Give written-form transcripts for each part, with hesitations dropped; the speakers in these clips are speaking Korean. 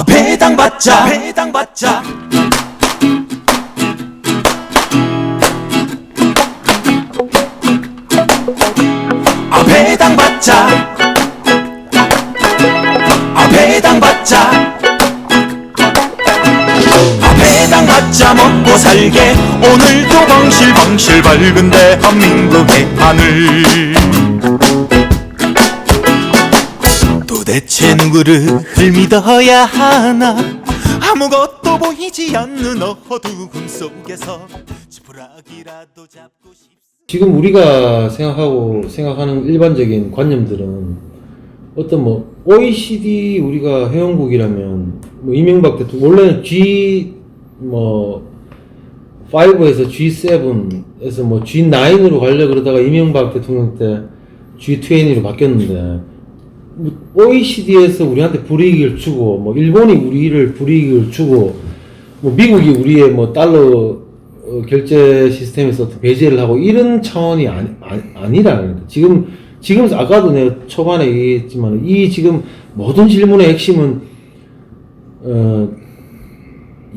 배당받자 배당받자 배당받자 배당받자 배당받자 먹고 살게 오늘도 방실방실 밝은 대한민국의 하늘 도대체 누구를 믿어야 하나 아무것도 보이지 않는 어두움 속에서 지푸라기라도 잡고 싶 지금 우리가 생각하는 일반적인 관념들은 어떤 뭐 OECD 우리가 회원국이라면 뭐 이명박 대통령 원래는 G5에서 G7에서 뭐 G9으로 가려고 그러다가 이명박 대통령 때 G20로 바뀌었는데 OECD에서 우리한테 불이익을 주고 뭐 일본이 우리를 불이익을 주고 뭐 미국이 우리의 뭐 달러 결제 시스템에서 배제를 하고 이런 차원이 아니라는 거예요. 지금 아까도 내가 초반에 얘기했지만 이 지금 모든 질문의 핵심은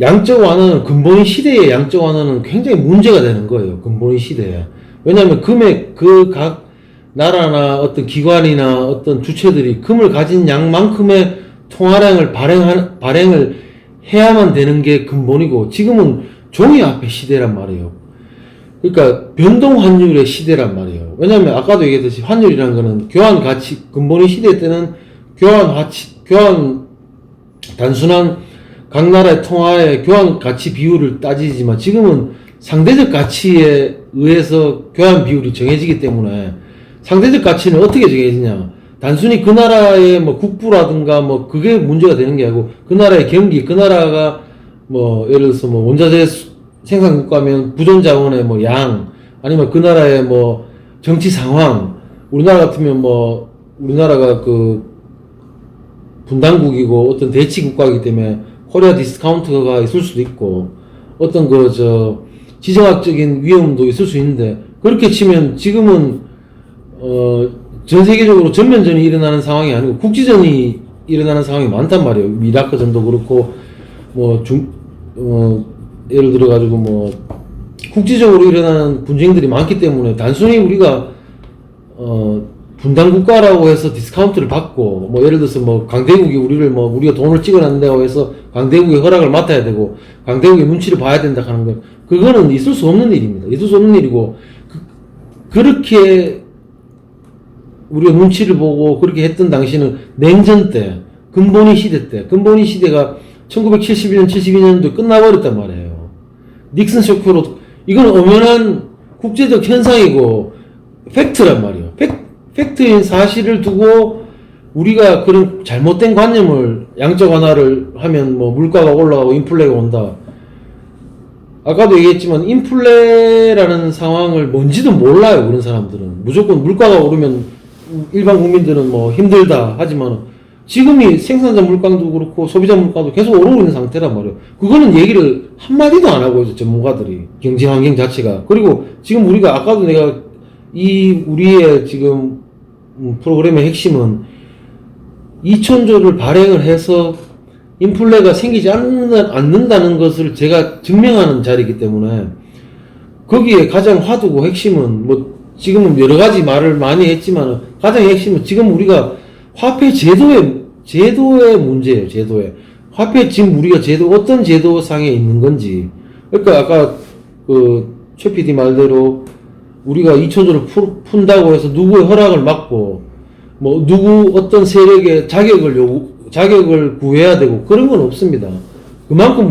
양적 완화는 근본인 시대의 양적 완화는 굉장히 문제가 되는 거예요. 근본인 시대에. 왜냐하면 금액 각 나라나 어떤 기관이나 어떤 주체들이 금을 가진 양만큼의 통화량을 발행을 해야만 되는 게 근본이고 지금은 종이 앞에 시대란 말이에요. 그러니까 변동 환율의 시대란 말이에요. 왜냐하면 아까도 얘기했듯이 환율이라는 거는 교환 가치, 근본의 시대 때는 교환 단순한 각 나라의 통화의 교환 가치 비율을 따지지만 지금은 상대적 가치에 의해서 교환 비율이 정해지기 때문에 상대적 가치는 어떻게 정해지냐? 단순히 그 나라의 뭐 국부라든가 뭐 그게 문제가 되는 게 아니고 그 나라의 경기, 그 나라가 뭐 예를 들어서 뭐 원자재 생산 국가면 부존 자원의 뭐 양 아니면 그 나라의 뭐 정치 상황 우리나라 같으면 뭐 우리나라가 그 분단국이고 어떤 대치 국가이기 때문에 코리아 디스카운트가 있을 수도 있고 어떤 지정학적인 위험도 있을 수 있는데 그렇게 치면 지금은 전 세계적으로 전면전이 일어나는 상황이 아니고 국지전이 일어나는 상황이 많단 말이에요. 이라크 전도 그렇고 예를 들어가지고 국지적으로 일어나는 분쟁들이 많기 때문에 단순히 우리가, 분단국가라고 해서 디스카운트를 받고, 예를 들어서 강대국이 우리가 돈을 찍어낸다고 해서 강대국의 허락을 맡아야 되고, 강대국의 눈치를 봐야 된다 하는 건, 그거는 있을 수 없는 일입니다. 있을 수 없는 일이고, 그렇게 우리가 눈치를 보고 그렇게 했던 당시는 냉전 때, 근본위 시대 때, 근본위 시대가 1971년, 72년도에 끝나버렸단 말이에요. 닉슨 쇼크로, 이건 엄연한 국제적 현상이고, 팩트란 말이에요. 팩트인 사실을 두고, 우리가 그런 잘못된 관념을, 양적 완화를 하면 물가가 올라가고 인플레가 온다. 아까도 얘기했지만, 인플레라는 상황을 뭔지도 몰라요, 그런 사람들은. 무조건 물가가 오르면 일반 국민들은 힘들다 하지만, 지금이 생산자 물가도 그렇고 소비자 물가도 계속 오르고 있는 상태란 말이에요. 그거는 얘기를 한마디도 안 하고 있어, 전문가들이. 경제 환경 자체가. 그리고 지금 우리가 아까도 내가 우리의 지금 프로그램의 핵심은 2,000조를 발행을 해서 인플레가 생기지 않는다는 것을 제가 증명하는 자리이기 때문에 거기에 가장 화두고 핵심은 지금은 여러 가지 말을 많이 했지만 가장 핵심은 지금 우리가 화폐 제도의 문제예요, 제도에. 화폐 지금 우리가 어떤 제도상에 있는 건지. 그러니까 아까 최 PD 말대로 우리가 2,000조를 푼다고 해서 누구의 허락을 받고, 어떤 세력의 자격을 구해야 되고, 그런 건 없습니다. 그만큼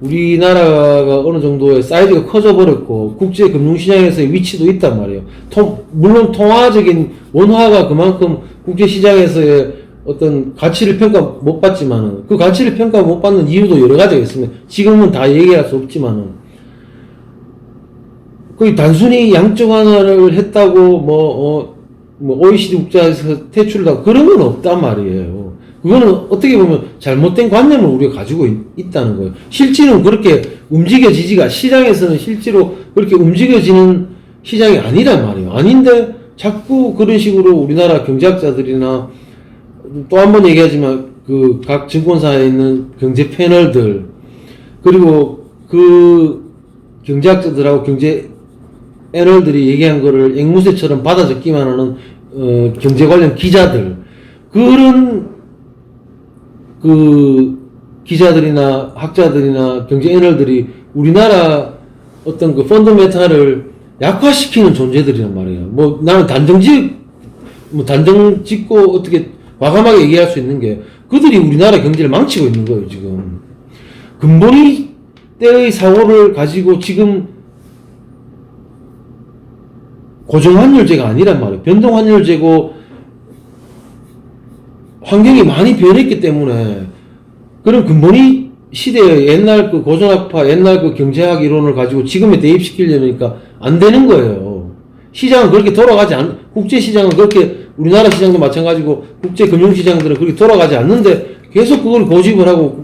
우리나라가 어느 정도의 사이즈가 커져버렸고, 국제 금융시장에서의 위치도 있단 말이에요. 물론 통화적인 원화가 그만큼 국제시장에서의 어떤 가치를 평가 못 받지만은, 그 가치를 평가 못 받는 이유도 여러 가지가 있습니다. 지금은 다 얘기할 수 없지만은, 단순히 양적 완화를 했다고, OECD 국가에서 퇴출을 하고, 그런 건 없단 말이에요. 그거는 어떻게 보면 잘못된 관념을 우리가 가지고 있다는 거예요. 실제로는 그렇게 움직여지지가, 시장에서는 실제로 그렇게 움직여지는 시장이 아니란 말이에요. 아닌데, 자꾸 그런 식으로 우리나라 경제학자들이나 또 한 번 얘기하지만 그 각 증권사에 있는 경제 패널들, 그리고 그 경제학자들하고 경제 애널들이 얘기한 거를 앵무새처럼 받아 적기만 하는 경제 관련 기자들, 그런 그 기자들이나 학자들이나 경제 애널들이 우리나라 어떤 그 펀더멘탈을 약화시키는 존재들이란 말이에요. 뭐 나는 단정 짓고 어떻게 과감하게 얘기할 수 있는 게, 그들이 우리나라 경제를 망치고 있는 거예요, 지금. 근본이 때의 사고를 가지고 지금 고정환율제가 아니란 말이에요. 변동환율제고, 환경이 많이 변했기 때문에, 그런 근본이 시대의 옛날 그 고전학파, 옛날 그 경제학 이론을 가지고 지금에 대입시키려니까 안 되는 거예요. 시장은 그렇게 돌아가지 국제시장은 그렇게, 우리나라 시장도 마찬가지고, 국제금융시장들은 그렇게 돌아가지 않는데, 계속 그걸 고집을 하고,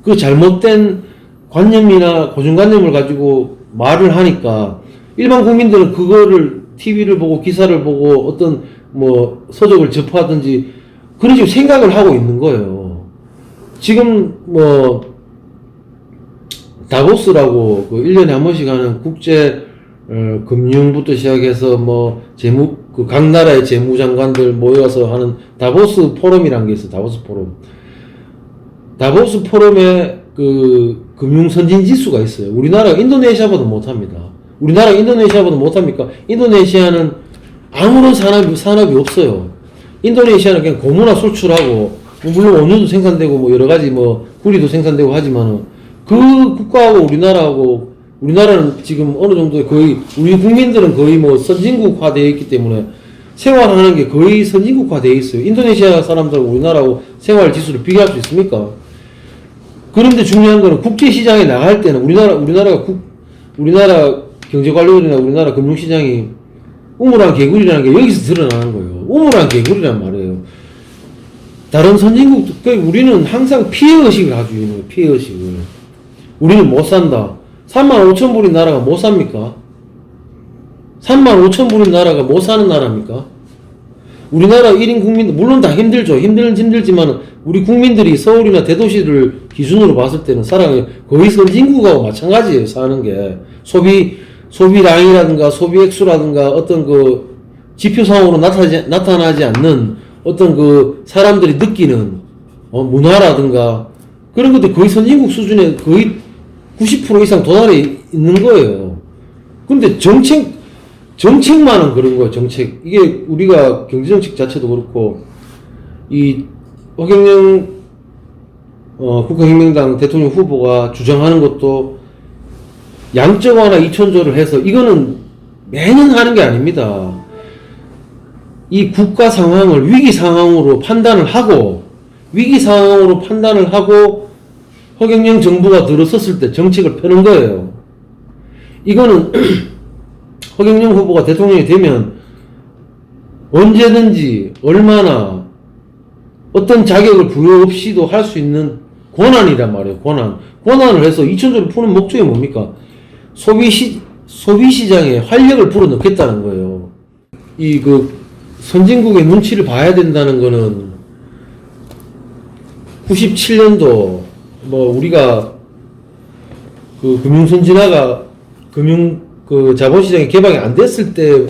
그 잘못된 관념이나 고정관념을 가지고 말을 하니까, 일반 국민들은 그거를 TV를 보고 기사를 보고 어떤 뭐 서적을 접하든지 그런 식으로 생각을 하고 있는 거예요. 지금 뭐 다보스라고 그 1년에 한 번씩 하는 국제 금융부터 시작해서 뭐 재무, 그 각 나라의 재무장관들 모여서 하는 다보스 포럼이라는 게 있어요. 다보스 포럼. 다보스 포럼에 그 금융 선진 지수가 있어요. 우리나라가 인도네시아보다 못합니다. 우리나라가 인도네시아보다 못합니까? 인도네시아는 아무런 산업이 없어요. 인도네시아는 그냥 고무나 수출하고, 물론 원유도 생산되고 뭐 여러 가지 뭐 구리도 생산되고 하지만은, 그 국가하고 우리나라는 지금 어느 정도 거의, 우리 국민들은 거의 뭐 선진국화 되어 있기 때문에 생활하는 게 거의 선진국화 되어 있어요. 인도네시아 사람들하고 우리나라하고 생활 지수를 비교할 수 있습니까? 그런데 중요한 거는 국제시장에 나갈 때는 우리나라 경제관료들이나 우리나라 금융시장이 우물한 개구리라는 게 여기서 드러나는 거예요. 우물한 개구리란 말이에요. 다른 선진국, 우리는 항상 피해의식을 가지고 있는 거예요. 피해의식을. 우리는 못 산다. 35,000불인 나라가 못 삽니까? 35,000불인 나라가 못 사는 나라입니까? 우리나라 1인 국민들, 물론 다 힘들죠. 힘들지만 우리 국민들이 서울이나 대도시를 기준으로 봤을 때는 거의 선진국하고 마찬가지예요. 사는 게. 소비 량이라든가 소비 액수라든가 어떤 그 지표상으로 나타나지 않는 어떤 그 사람들이 느끼는 문화라든가 그런 것들 거의 선진국 수준에 거의 90% 이상 도달해 있는 거예요. 근데 정책만은 그런 거예요. 정책. 이게 우리가 경제정책 자체도 그렇고, 이 허경영 국가혁명당 대통령 후보가 주장하는 것도 양적 완화 2,000조를 해서, 이거는 매년 하는 게 아닙니다. 이 국가 상황을 위기 상황으로 판단을 하고 허경영 정부가 들어섰을 때 정책을 펴는 거예요. 이거는 허경영 후보가 대통령이 되면 언제든지 얼마나 어떤 자격을 부여 없이도 할 수 있는 권한이란 말이에요. 권한을 해서 2,000조를 푸는 목적이 뭡니까? 소비시장에 활력을 불어넣겠다는 거예요. 이 선진국의 눈치를 봐야 된다는 거는 97년도 우리가 금융선진화가 자본시장이 개방이 안 됐을 때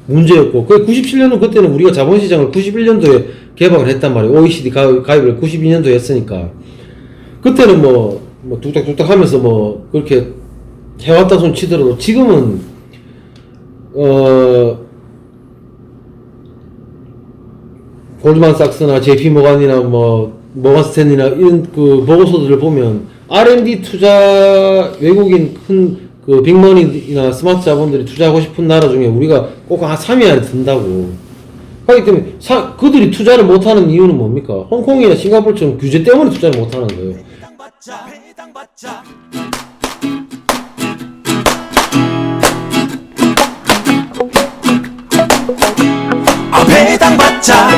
문제였고, 97년도 그때는 우리가 자본시장을 91년도에 개방을 했단 말이에요. OECD 가입을 92년도에 했으니까. 그때는 뚝딱뚝딱 하면서 그렇게 해왔다 손 치더라도, 지금은, 골드만삭스나 JP모간이나 모건스탠리나 이런 보고서들을 보면 R&D 투자, 외국인 큰 빅머니나 스마트 자본들이 투자하고 싶은 나라 중에 우리가 꼭 한 3위 안에 든다고. 하기 때문에 그들이 투자를 못하는 이유는 뭡니까? 홍콩이나 싱가포르처럼 규제 때문에 투자를 못하는 거예요. 배당받자